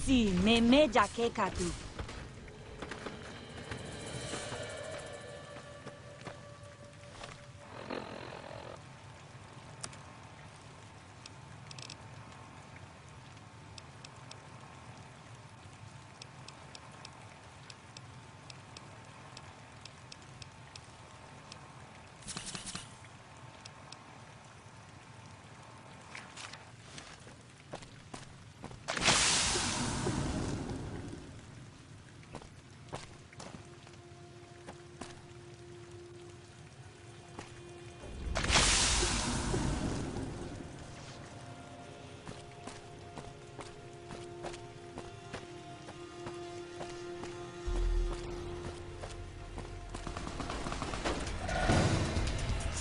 Si, me jake katu.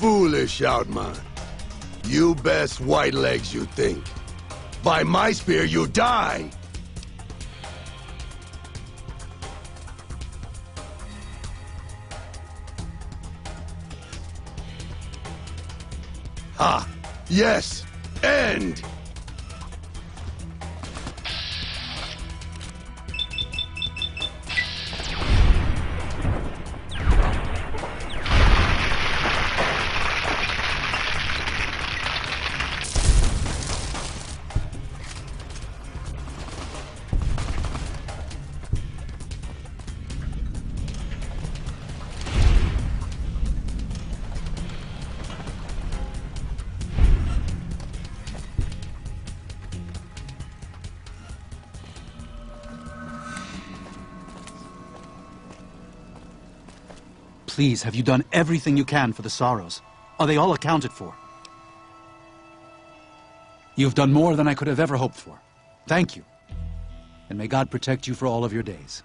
Foolish, Outman. You best white legs you think. By my spear, you die! Ha! Yes! End! Please, have you done everything you can for the sorrows? Are they all accounted for? You've done more than I could have ever hoped for. Thank you. And may God protect you for all of your days.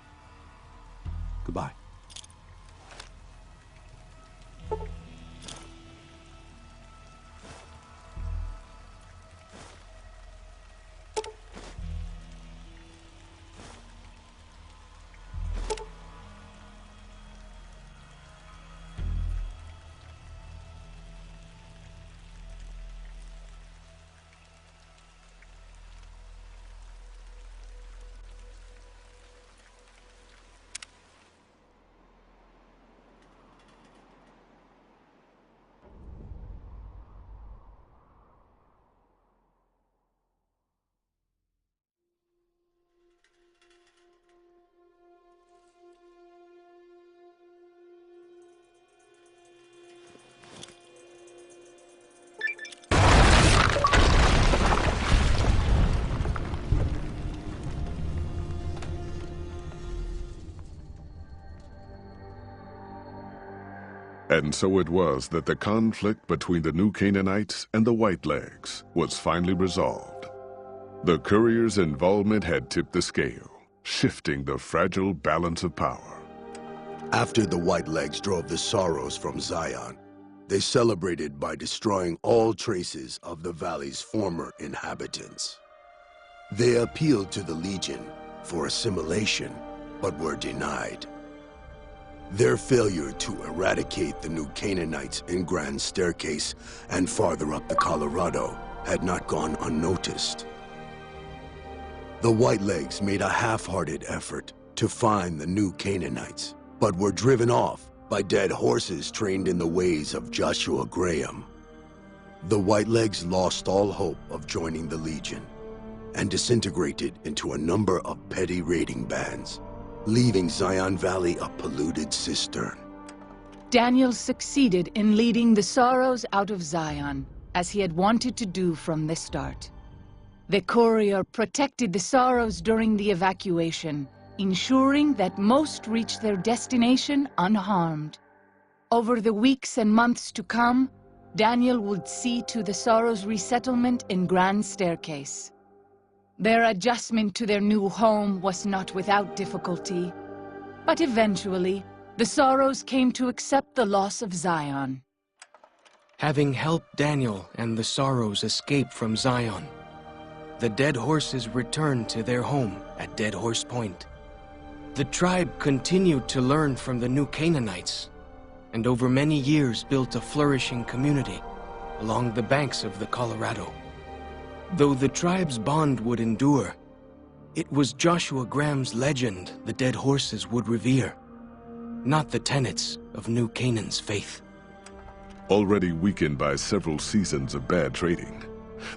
Goodbye. And so it was that the conflict between the New Canaanites and the Whitelegs was finally resolved. The courier's involvement had tipped the scale, shifting the fragile balance of power. After the Whitelegs drove the Sorrows from Zion, they celebrated by destroying all traces of the valley's former inhabitants. They appealed to the Legion for assimilation, but were denied. Their failure to eradicate the new Canaanites in Grand Staircase and farther up the Colorado had not gone unnoticed. The Whitelegs made a half-hearted effort to find the new Canaanites, but were driven off by dead horses trained in the ways of Joshua Graham. The Whitelegs lost all hope of joining the Legion and disintegrated into a number of petty raiding bands, leaving Zion Valley a polluted cistern. Daniel succeeded in leading the Sorrows out of Zion, as he had wanted to do from the start. The courier protected the Sorrows during the evacuation, ensuring that most reached their destination unharmed. Over the weeks and months to come, Daniel would see to the Sorrows' resettlement in Grand Staircase. Their adjustment to their new home was not without difficulty, but eventually, the Sorrows came to accept the loss of Zion. Having helped Daniel and the Sorrows escape from Zion, the Dead Horses returned to their home at Dead Horse Point. The tribe continued to learn from the new Canaanites, and over many years built a flourishing community along the banks of the Colorado. Though the tribe's bond would endure, it was Joshua Graham's legend the Dead Horses would revere, not the tenets of New Canaan's faith. Already weakened by several seasons of bad trading,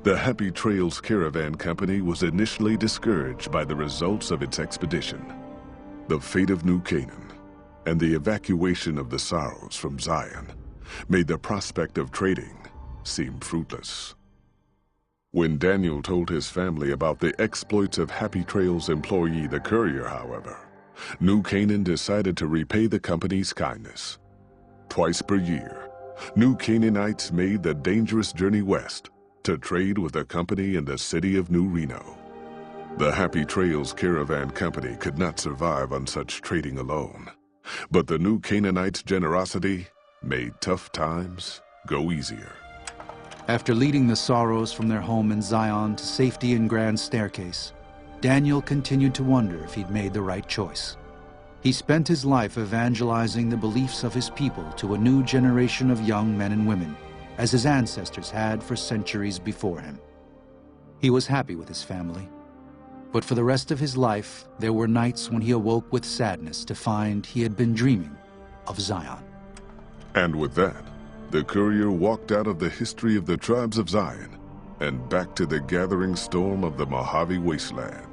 the Happy Trails Caravan Company was initially discouraged by the results of its expedition. The fate of New Canaan and the evacuation of the Sorrows from Zion made the prospect of trading seem fruitless. When Daniel told his family about the exploits of Happy Trails employee the courier, however, New Canaan decided to repay the company's kindness. Twice per year, New Canaanites made the dangerous journey west to trade with the company in the city of New Reno. The Happy Trails Caravan Company could not survive on such trading alone, but the New Canaanites' generosity made tough times go easier. After leading the Sorrows from their home in Zion to safety in Grand Staircase, Daniel continued to wonder if he'd made the right choice. He spent his life evangelizing the beliefs of his people to a new generation of young men and women, as his ancestors had for centuries before him. He was happy with his family, but for the rest of his life, there were nights when he awoke with sadness to find he had been dreaming of Zion. And with that, the courier walked out of the history of the tribes of Zion and back to the gathering storm of the Mojave Wasteland.